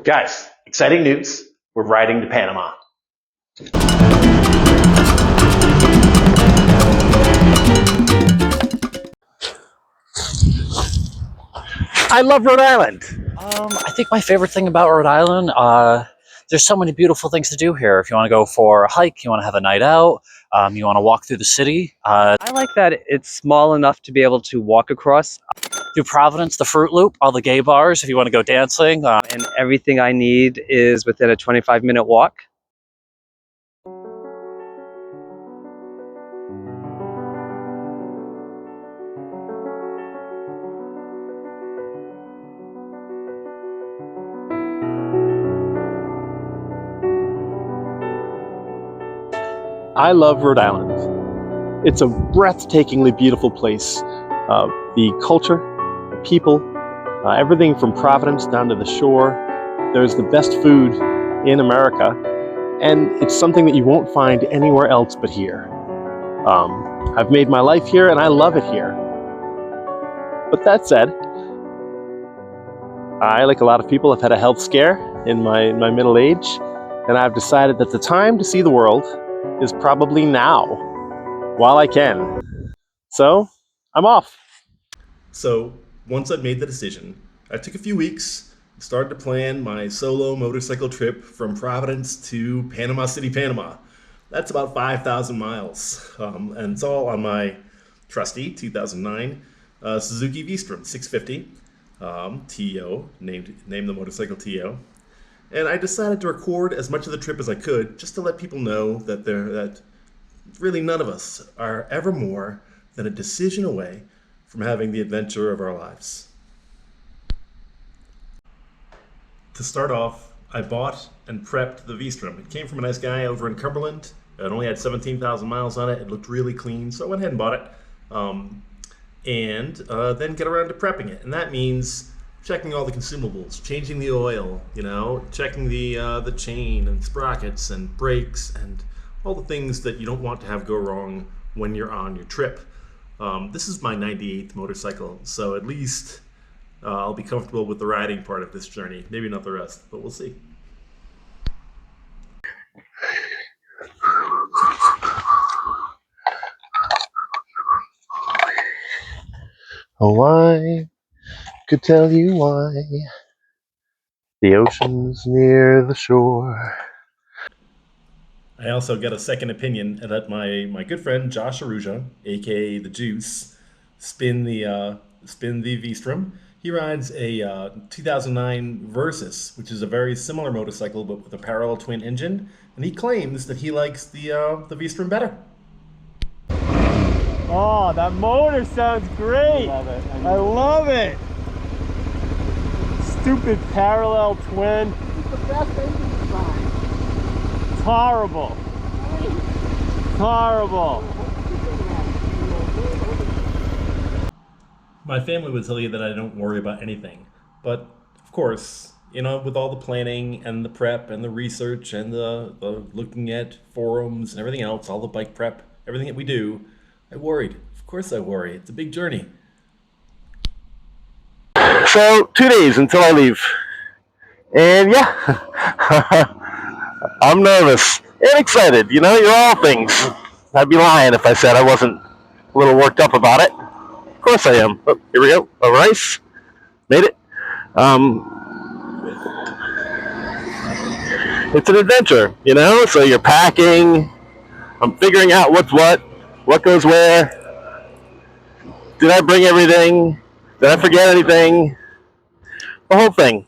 Guys, exciting news. We're riding to Panama. I love Rhode Island. I think my favorite thing about Rhode Island, there's so many beautiful things to do here. If you want to go for a hike, you want to have a night out, you want to walk through the city. I like that it's small enough to be able to walk across. Through Providence, the Fruit Loop, all the gay bars, if you want to go dancing. And everything I need is within a 25-minute walk. I love Rhode Island. It's a breathtakingly beautiful place. The culture, the people, everything from Providence down to the shore. There's the best food in America, and it's something that you won't find anywhere else but here. I've made my life here and I love it here. But that said, I, like a lot of people, have had a health scare in my middle age, and I've decided that the time to see the world is probably now, while I can. So, I'm off. So, once I'd made the decision, I took a few weeks and started to plan my solo motorcycle trip from Providence to Panama City, Panama. That's about 5,000 miles, and it's all on my trusty 2009 Suzuki V-Strom 650 TO, named the motorcycle TO. And I decided to record as much of the trip as I could, just to let people know that really none of us are ever more than a decision away from having the adventure of our lives. To start off, I bought and prepped the V-Strom. It came from a nice guy over in Cumberland. It only had 17,000 miles on it. It looked really clean, so I went ahead and bought it. Then get around to prepping it. And that means checking all the consumables, changing the oil, checking the chain and sprockets and brakes and all the things that you don't want to have go wrong when you're on your trip. This is my 98th motorcycle, so at least I'll be comfortable with the riding part of this journey. Maybe not the rest, but we'll see. Oh, I could tell you why the ocean's near the shore. I also got a second opinion that my good friend Josh Aruja, aka the Juice, spin the V-Strom. He rides a 2009 Versys, which is a very similar motorcycle but with a parallel twin engine, and he claims that he likes the V-Strom better. Oh, that motor sounds great. I love it. Stupid parallel twin. It's the best engine design. It's horrible. It's horrible. My family would tell you that I don't worry about anything, but of course, with all the planning and the prep and the research and the looking at forums and everything else, all the bike prep, everything that we do, I worried. Of course I worry. It's a big journey. So, 2 days until I leave. And yeah, I'm nervous and excited. You're all things. I'd be lying if I said I wasn't a little worked up about it. Of course I am. Oh, here we go. A rice. Made it. It's an adventure, so you're packing. I'm figuring out what's what goes where. Did I bring everything? Did I forget anything? The whole thing.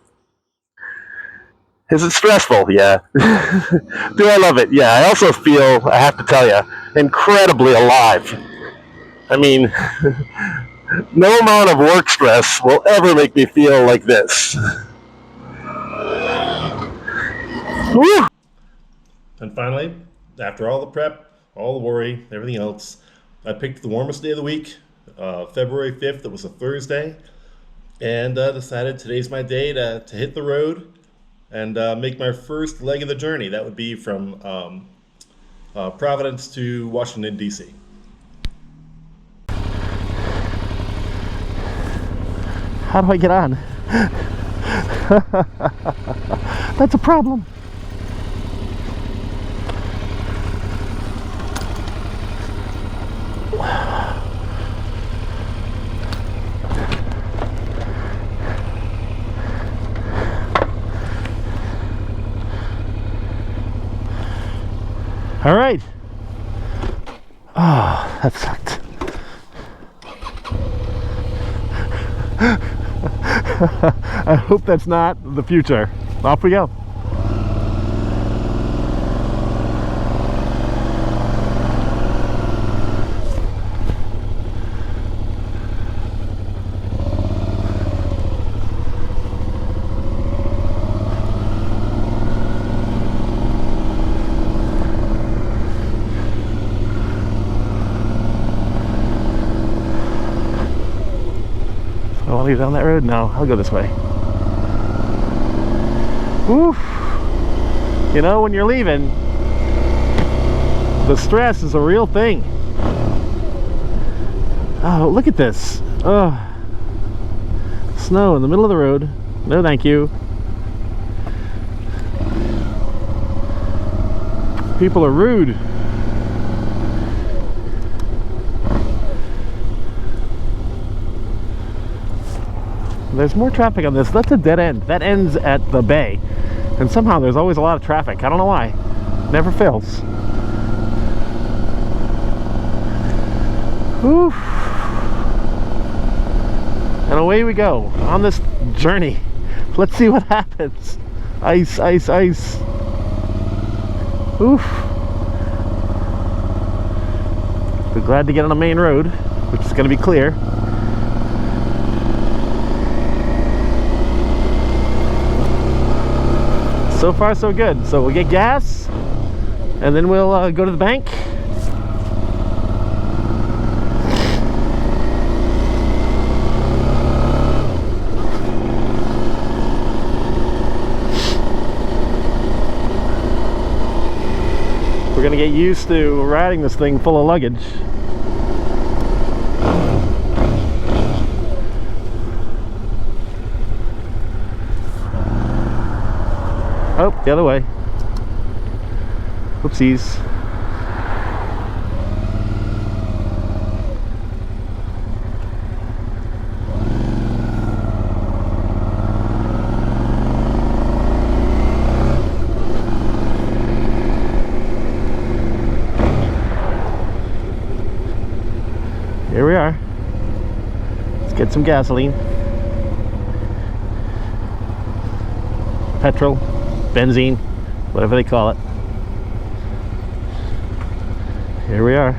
Is it stressful? Yeah. Do I love it? Yeah. I also feel, I have to tell you, incredibly alive. I mean, no amount of work stress will ever make me feel like this. Woo! And finally, after all the prep, all the worry, everything else, I picked the warmest day of the week, February 5th. It was a Thursday, and decided today's my day to hit the road and make my first leg of the journey. That would be from Providence to Washington, D.C. How do I get on? That's a problem. All right. Oh, that sucked. I hope that's not the future. Off we go. I want to go down that road? No, I'll go this way. Oof. You know, when you're leaving, the stress is a real thing. Oh, look at this. Oh, snow in the middle of the road. No, thank you. People are rude. There's more traffic on this. That's a dead end. That ends at the bay. And somehow there's always a lot of traffic. I don't know why. Never fails. Whew. And away we go on this journey. Let's see what happens. Ice, ice, ice. Oof. We're glad to get on a main road, which is going to be clear. So far so good. So we'll get gas and then we'll go to the bank. We're gonna get used to riding this thing full of luggage. Oh, the other way. Oopsies. Here we are. Let's get some gasoline. Petrol. Benzene, whatever they call it. Here we are.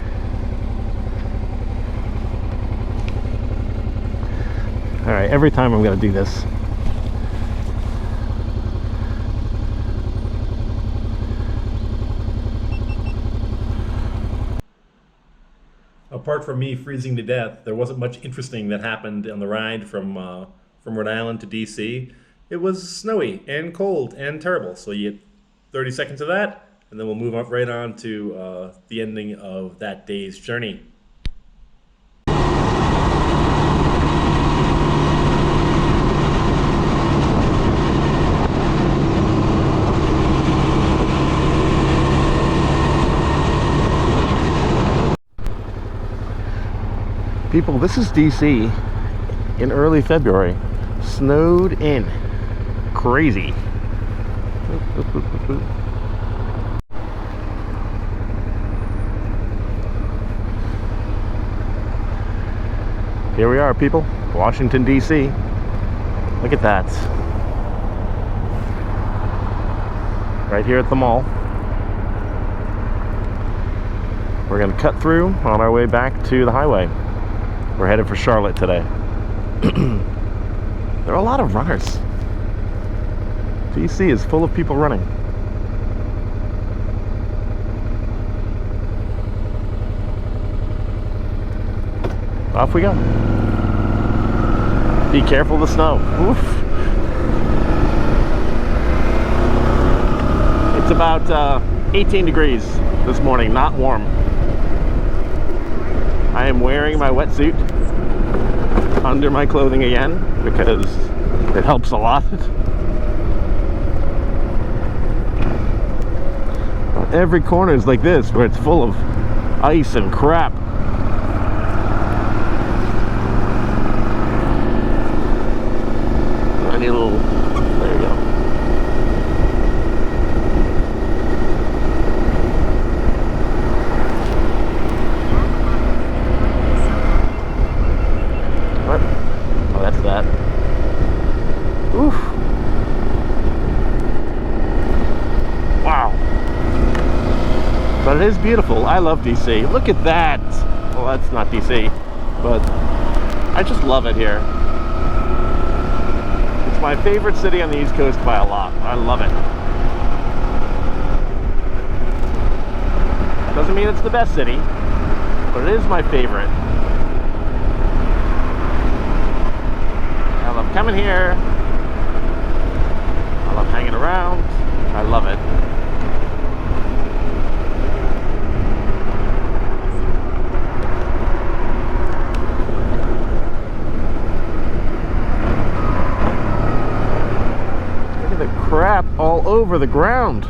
All right, every time I'm going to do this. Apart from me freezing to death, there wasn't much interesting that happened on the ride from Rhode Island to DC. It was snowy and cold and terrible. So you get 30 seconds of that, and then we'll move up right on to the ending of that day's journey. People, this is DC in early February. Snowed in. Crazy. Here we are, people. Washington, D.C. Look at that. Right here at the mall. We're going to cut through on our way back to the highway. We're headed for Charlotte today. There are a lot of runners. DC is full of people running. Off we go. Be careful of the snow. Oof. It's about 18 degrees this morning, not warm. I am wearing my wetsuit under my clothing again because It helps a lot. Every corner is like this, where it's full of ice and crap. Tiny little, there you go. What? Oh, that's that. Oof. Wow. But it is beautiful. I love DC. Look at that. Well, that's not DC, but I just love it here. It's my favorite city on the East Coast by a lot. I love it. Doesn't mean it's the best city, but it is my favorite. I love coming here. I love hanging around. I love it. Crap all over the ground.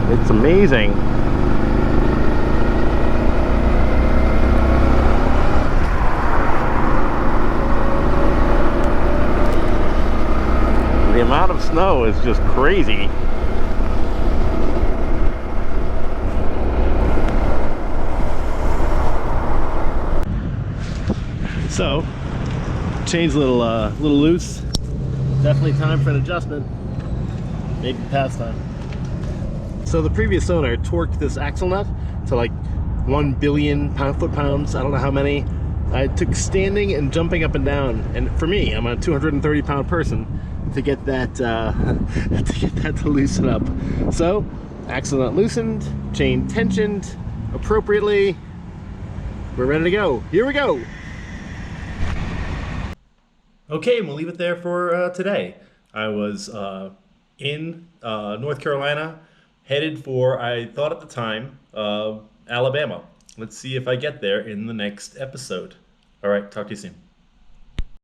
It's amazing. The amount of snow is just crazy. So, chain's a little loose. Definitely time for an adjustment. Maybe pastime. So the previous owner torqued this axle nut to like 1 billion foot-pounds. I don't know how many. I took standing and jumping up and down, and for me, I'm a 230-pound person, to get that to loosen up. So, axle nut loosened, chain tensioned appropriately. We're ready to go. Here we go. Okay, and we'll leave it there for today. I was in North Carolina, headed for, I thought at the time, Alabama. Let's see if I get there in the next episode. All right, talk to you soon.